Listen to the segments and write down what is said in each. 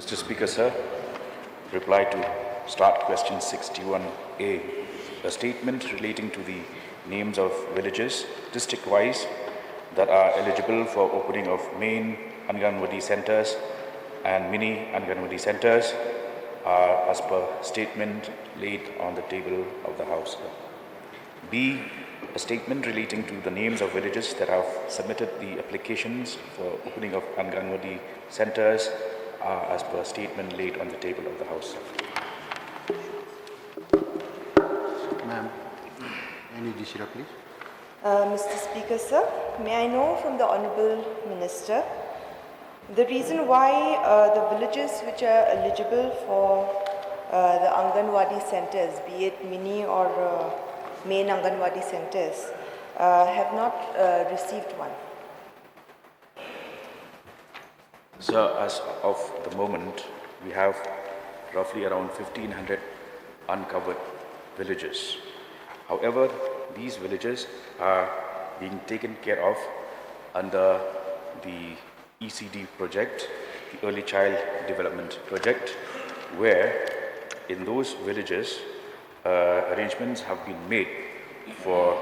Mr. Speaker, sir, reply to start question 61A. A statement relating to the names of villages district-wise that are eligible for opening of main Anganwadi centers and mini Anganwadi centers are as per statement laid on the table of the House. B. A statement relating to the names of villages that have submitted the applications for opening of Anganwadi centers are as per statement laid on the table of the House. Ma'am, any Dishira, please. Mr. Speaker, sir, may I know from the Honourable Minister the reason why the villages which are eligible for the Anganwadi centres, be it mini or main Anganwadi centres, have not received one? So, as of the moment, we have roughly around 1,500 uncovered villages. However, these villages are being taken care of under the ECD project, the Early Child Development Project, where in those villages arrangements have been made for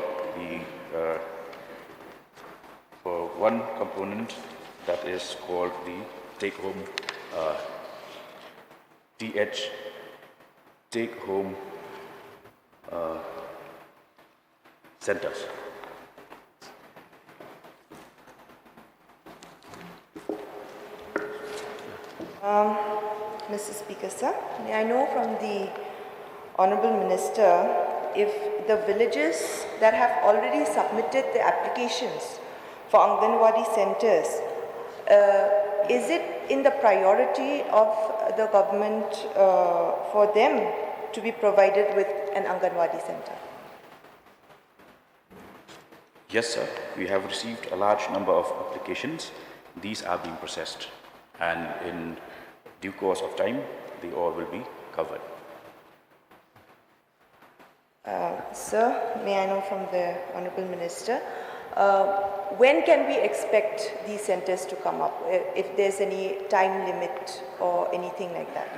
one component that is called the take-home take-home centers. Mr. Speaker, sir, may I know from the Honourable Minister if the villages that have already submitted the applications for Anganwadi centres, is it in the priority of the government for them to be provided with an Anganwadi centre? Yes, sir. We have received a large number of applications. These are being processed, and in due course of time, they all will be covered. Sir, may I know from the Honourable Minister, when can we expect these centres to come up, if there's any time limit or anything like that?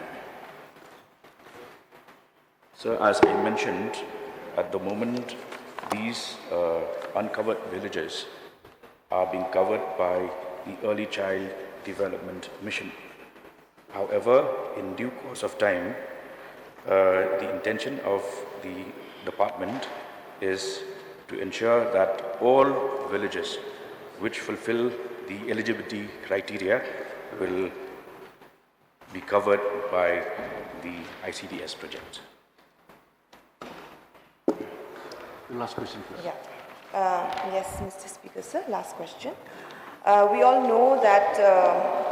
So, as I mentioned, at the moment, these uncovered villages are being covered by the Early Child Development Mission. However, in due course of time, the intention of the department is to ensure that all villages which fulfill the eligibility criteria will be covered by the ICDS project. Last question, please. Yeah. Yes, Mr. Speaker, sir. Last question. We all know that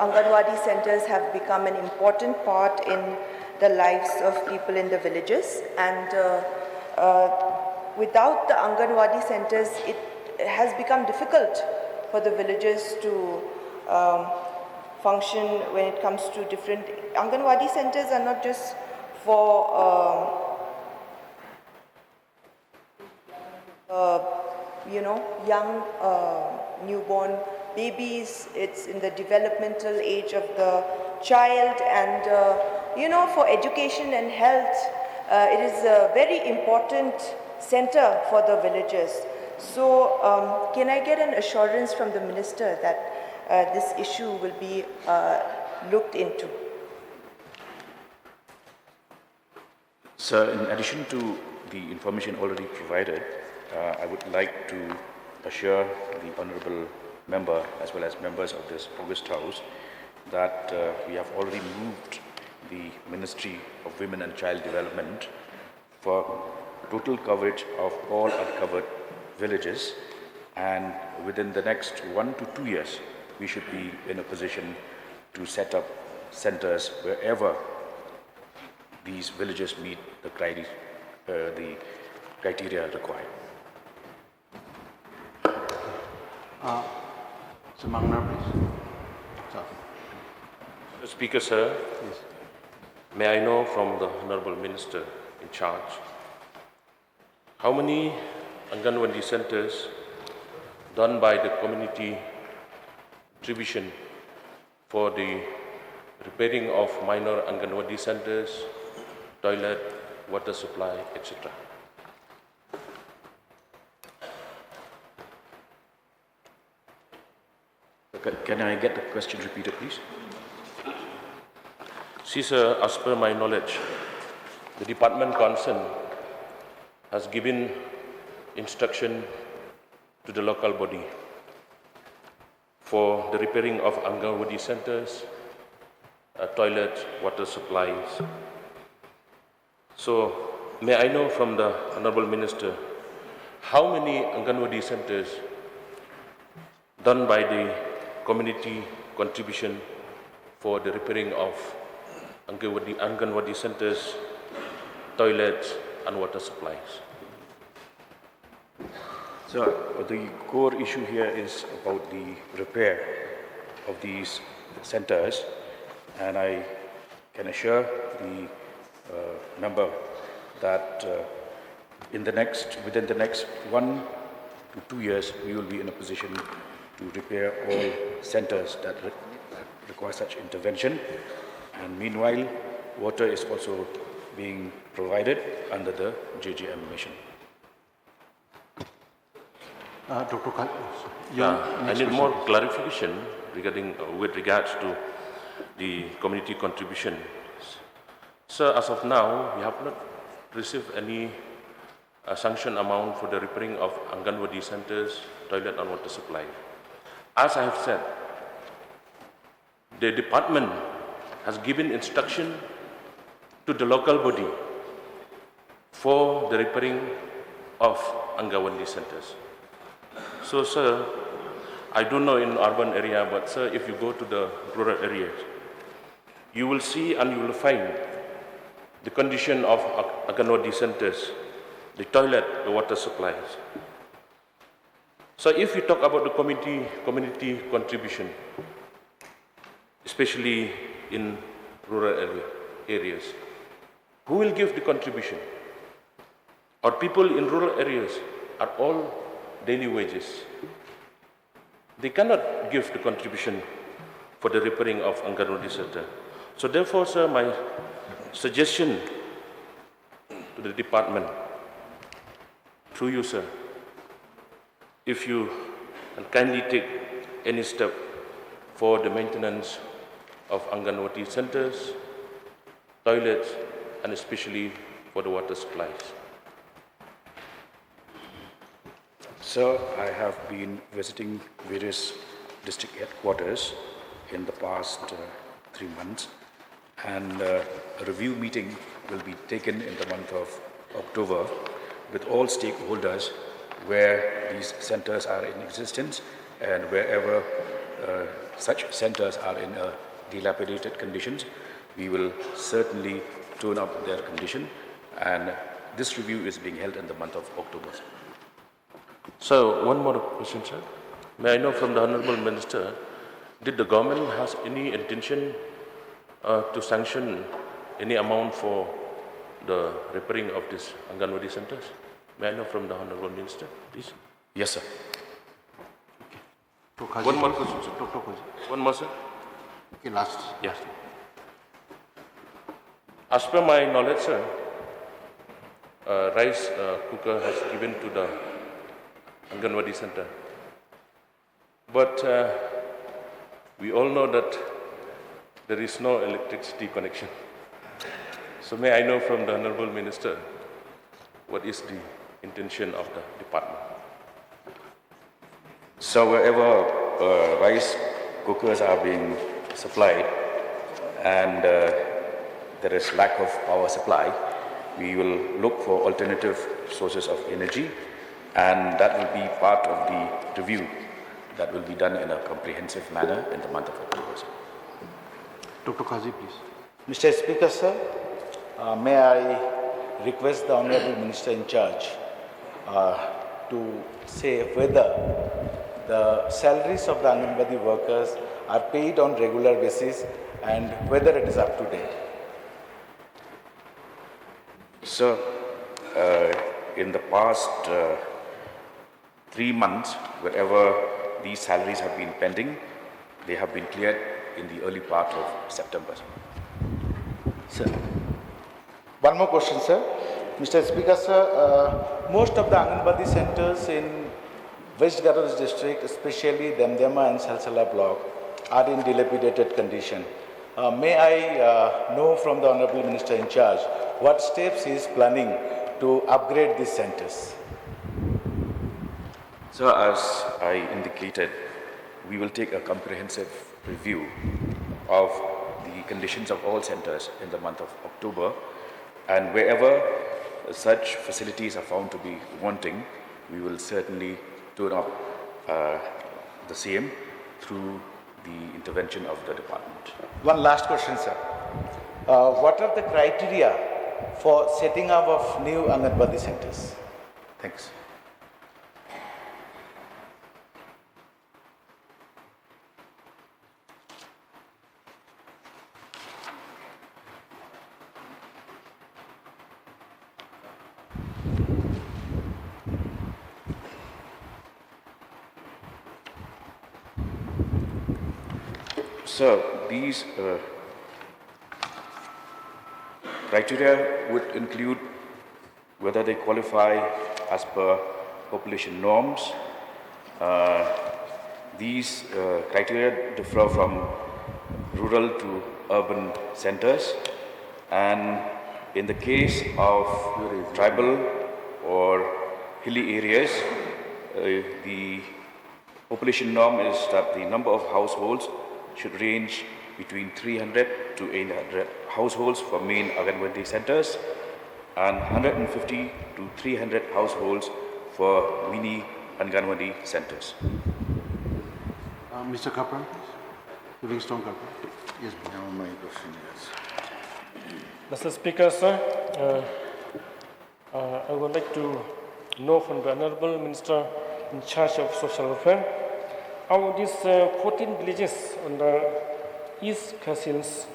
Anganwadi centres have become an important part in the lives of people in the villages, and without the Anganwadi centres, it has become difficult for the villages to function when it comes to different. Anganwadi centres are not just for young newborn babies. It's in the developmental age of the child, and for education and health, it is a very important center for the villages. So can I get an assurance from the Minister that this issue will be looked into? So, in addition to the information already provided, I would like to assure the Honourable Member as well as members of this August House that we have already moved the Ministry of Women and Child Development for total coverage of all uncovered villages, and within the next 1 to 2 years we should be in a position to set up centres wherever these villages meet the criteria required. So, Mangnar, please. Mr. Speaker, sir, Yes. may I know from the Honourable Minister in charge how many Anganwadi centres done by the community contribution for the repairing of minor Anganwadi centers, toilet, water supply, etc. Can I get the question repeated, please? See, sir, as per my knowledge, the department concerned has given instruction to the local body for the repairing of Anganwadi centers, toilets, water supplies. So, may I know from the Honorable Minister, how many Anganwadi centers done by the community contribution for the repairing of Anganwadi centers, toilets and water supplies? So the core issue here is about the repair of these centers, and I can assure the member that within the next 1 to 2 years, we will be in a position to repair all centers that require such intervention. And meanwhile, water is also being provided under the JJM mission. Dr. Khan, I need more clarification regarding with regards to the community contribution. Sir, as of now, we have not received any sanction amount for the repairing of Anganwadi centers, toilet and water supply. As I have said, the department has given instruction to the local body for the repairing of Anganwadi centers. So, sir, I don't know in urban area, but sir, if you go to the rural areas, you will see and you will find the condition of Anganwadi centers, the toilet, the water supplies. So if you talk about the community contribution, especially in rural areas, who will give the contribution? Our people in rural areas are all daily wages. They cannot give the contribution for the repairing of Anganwadi center. So therefore, sir, my suggestion to the department, through you, sir, if you kindly take any step for the maintenance of Anganwadi centers, toilets, and especially for the water supplies. Sir, I have been visiting various district headquarters in the past 3 months, and a review meeting will be taken in the month of October with all stakeholders where these centers are in existence and wherever such centers are in dilapidated conditions, we will certainly tune up their condition, and this review is being held in the month of October. So, one more question, sir. May I know from the Honorable Minister, did the government has any intention to sanction any amount for the repairing of these Anganwadi centers? May I know from the Honorable Minister, please? Yes, sir. One more question, sir. Dr. Khazi. One more, sir. Okay, last. Yes. As per my knowledge, sir, rice cooker has given to the Anganwadi center. But we all know that there is no electricity connection. So may I know from the Honorable Minister, what is the intention of the department? So wherever rice cookers are being supplied and there is lack of power supply, we will look for alternative sources of energy, and that will be part of the review that will be done in a comprehensive manner in the month of October. Dr. Khazi, please. Mr. Speaker, sir, may I request the Honorable Minister in charge to say whether the salaries of the Anganwadi workers are paid on regular basis and whether it is up to date. So, in the past 3 months, wherever these salaries have been pending, they have been cleared in the early part of September. Sir. One more question, sir. Mr. Speaker, sir, most of the Anganwadi centers in West Gadar district, especially Demdema and Salsala block, are in dilapidated condition. May I know from the Honorable Minister in charge what steps he is planning to upgrade these centers? So as I indicated, we will take a comprehensive review of the conditions of all centers in the month of October, and wherever such facilities are found to be wanting, we will certainly turn up the same through the intervention of the department. One last question, sir. What are the criteria for setting up of new Anganwadi centers? Thanks. So these criteria would include whether they qualify as per population norms. These criteria differ from rural to urban centers, and in the case of tribal or hilly areas, the population norm is that the number of households should range between 300 to 800 households for main Anganwadi centers and 150 to 300 households for mini Anganwadi centers. Mr. Kapran, please. Livingstone Kapran. Yes, Now my question is. Mr. Speaker, sir, I would like to know from the Honorable Minister in charge of social welfare, how these 14 villages on the East Castles,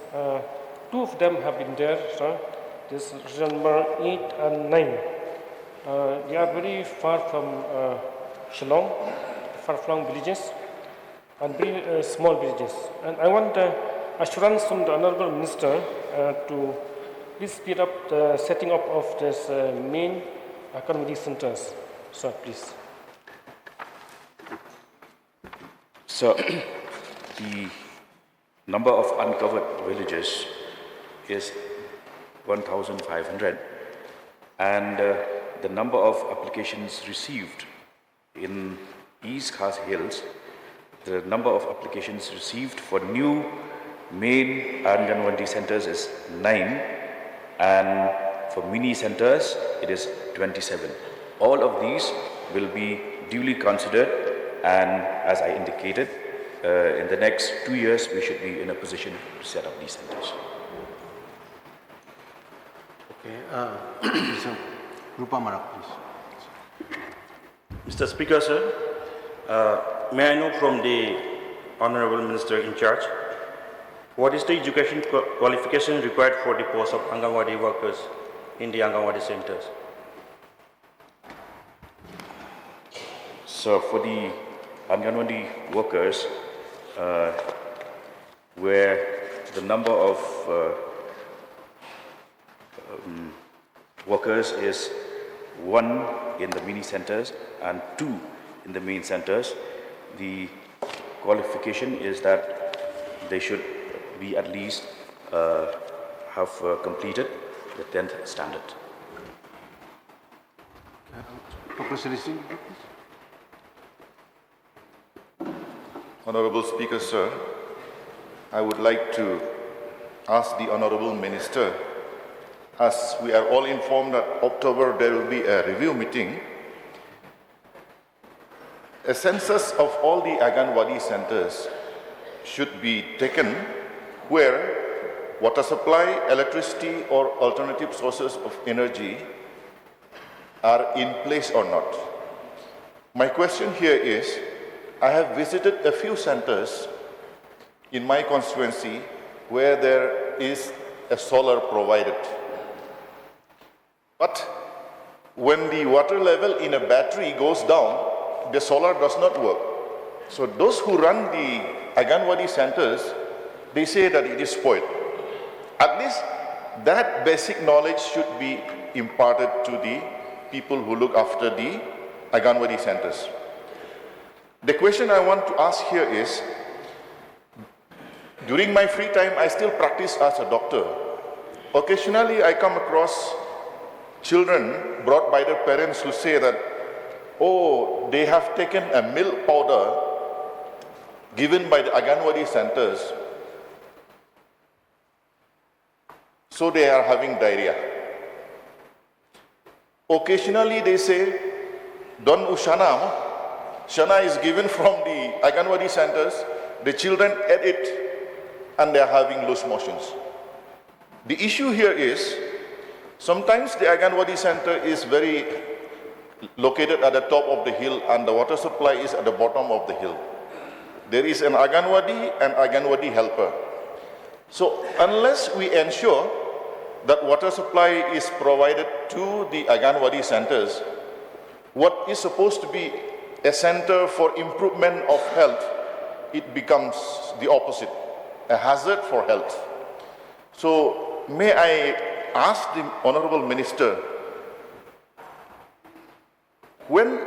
2 of them have been there, sir. This is number 8 and 9. They are very far from Shillong, far-flung villages and very small villages. And I want assurance from the Honorable Minister to please speed up the setting up of this main Anganwadi centers. Sir, please. So the number of uncovered villages is 1,500, and the number of applications received in East Khas Hills, the number of applications received for new main Anganwadi centers is 9, and for mini centers it is 27. All of these will be duly considered, and as I indicated, in the next 2 years we should be in a position to set up these centers. okay. Mr. Rupa Marak, please. Mr. Speaker, sir, may I know from the Honorable Minister in charge, what is the education qualification required for the post of Anganwadi workers in the Anganwadi centers? So for the Anganwadi workers, where the number of workers is 1 in the mini centers and 2 in the main centers, the qualification is that they should be at least have completed the 10th standard. Dr. Celestine, please. Honorable Speaker, sir, I would like to ask the Honorable Minister, as we are all informed that October there will be a review meeting, a census of all the Anganwadi centers should be taken where water supply, electricity or alternative sources of energy are in place or not. My question here is, I have visited a few centers in my constituency where there is a solar provided. But when the water level in a battery goes down, the solar does not work. So those who run the Anganwadi centers they say that it is spoiled. At least that basic knowledge should be imparted to the people who look after the Anganwadi centers. The question I want to ask here is, during my free time, I still practice as a doctor. Occasionally, I come across children brought by their parents who say that, oh, they have taken a milk powder given by the Anganwadi centers, so they are having diarrhea. Occasionally, they say, Don Ushana, Shana is given from the Anganwadi centers, the children ate it, and they are having loose motions. The issue here is, sometimes the Anganwadi center is very located at the top of the hill and the water supply is at the bottom of the hill. There is an Anganwadi and Anganwadi helper. So unless we ensure that water supply is provided to the Anganwadi centers, what is supposed to be a center for improvement of health, it becomes the opposite, a hazard for health. So may I ask the Honorable Minister, when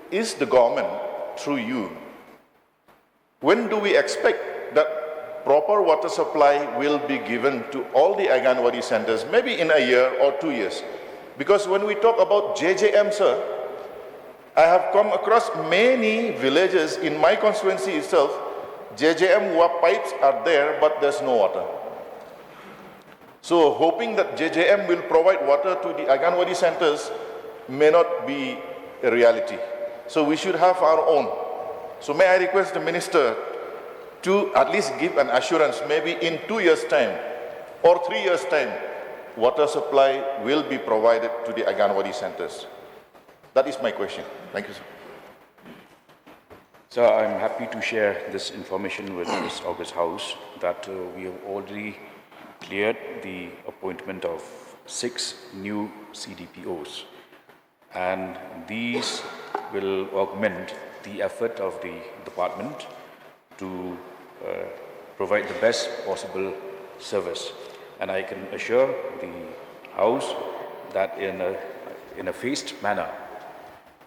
is the government, through you, when do we expect that proper water supply will be given to all the Anganwadi centers, maybe in a year or 2 years? Because when we talk about JJM, sir, I have come across many villages in my constituency itself, JJM pipes are there, but there's no water. So hoping that JJM will provide water to the Anganwadi centers may not be a reality. So we should have our own. So may I request the Minister to at least give an assurance, maybe in 2 years' time or 3 years' time, water supply will be provided to the Anganwadi centers. That is my question. Thank you, sir. So I'm happy to share this information with this August House that we have already cleared the appointment of 6 new CDPOs, and these will augment the effort of the department to provide the best possible service. And I can assure the House that in a phased manner,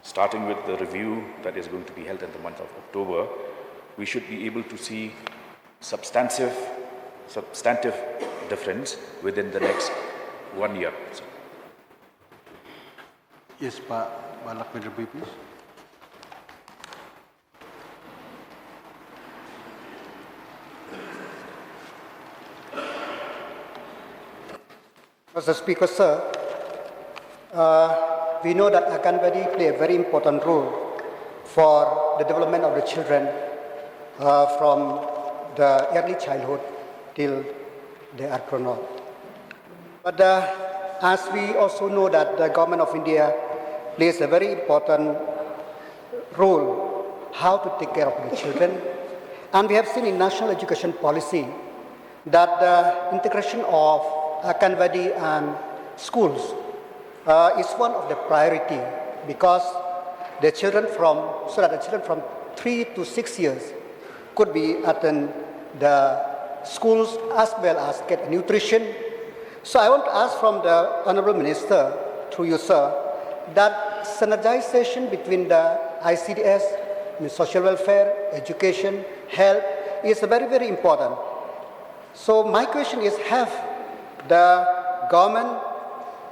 starting with the review that is going to be held in the month of October, we should be able to see substantive difference within the next 1 year. So, Yes, Pak Lakmedra, please. Mr. Speaker, sir, we know that Anganwadi play a very important role for the development of the children from the early childhood till they are grown up. But as we also know that the government of India plays a very important role how to take care of the children, and we have seen in national education policy that the integration of Anganwadi and schools is one of the priority, because the children from 3 to 6 years could be attend the schools as well as get nutrition. So I want to ask from the Honorable Minister, through you, sir, that synergization between the ICDS, social welfare, education, health is very, very important. So my question is, have the government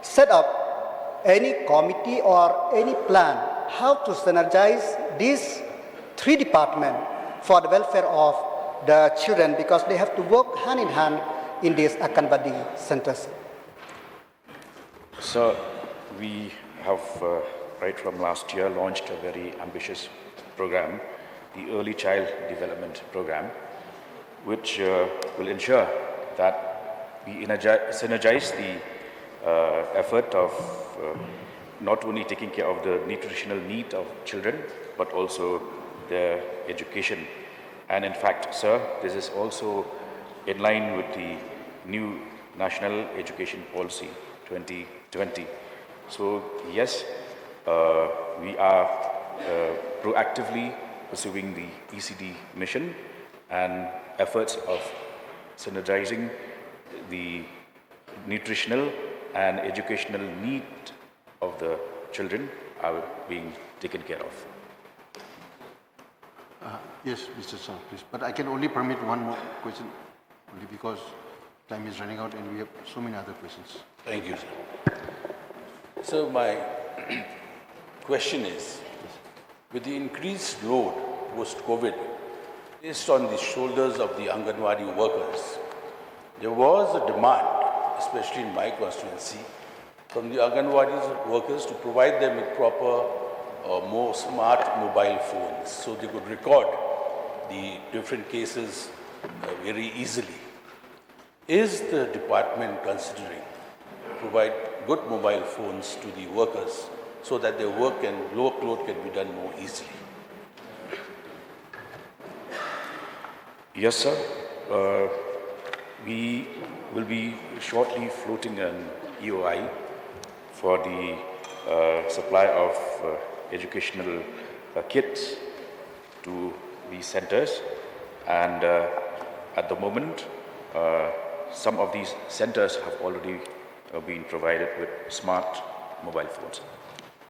set up any committee or any plan how to synergize these 3 departments for the welfare of the children, because they have to work hand in hand in these Anganwadi centers? So we have, right from last year, launched a very ambitious program, the Early Child Development Program, which will ensure that we synergize the effort of not only taking care of the nutritional need of children, but also their education. And in fact, sir, this is also in line with the new National Education Policy 2020. So yes, we are proactively pursuing the ECD mission, and efforts of synergizing the nutritional and educational need of the children are being taken care of. Yes, Mr. Shah, please. But I can only permit one more question, only because time is running out and we have so many other questions. Thank you, sir. So my question is, with the increased load post-COVID, placed on the shoulders of the Anganwadi workers, there was a demand, especially in my constituency, from the Anganwadi workers to provide them with proper, more smart mobile phones so they could record the different cases very easily. Is the department considering to provide good mobile phones to the workers so that their work and workload can be done more easily? Yes, sir. We will be shortly floating an EOI for the supply of educational kits to these centers, and at the moment some of these centers have already been provided with smart mobile phones.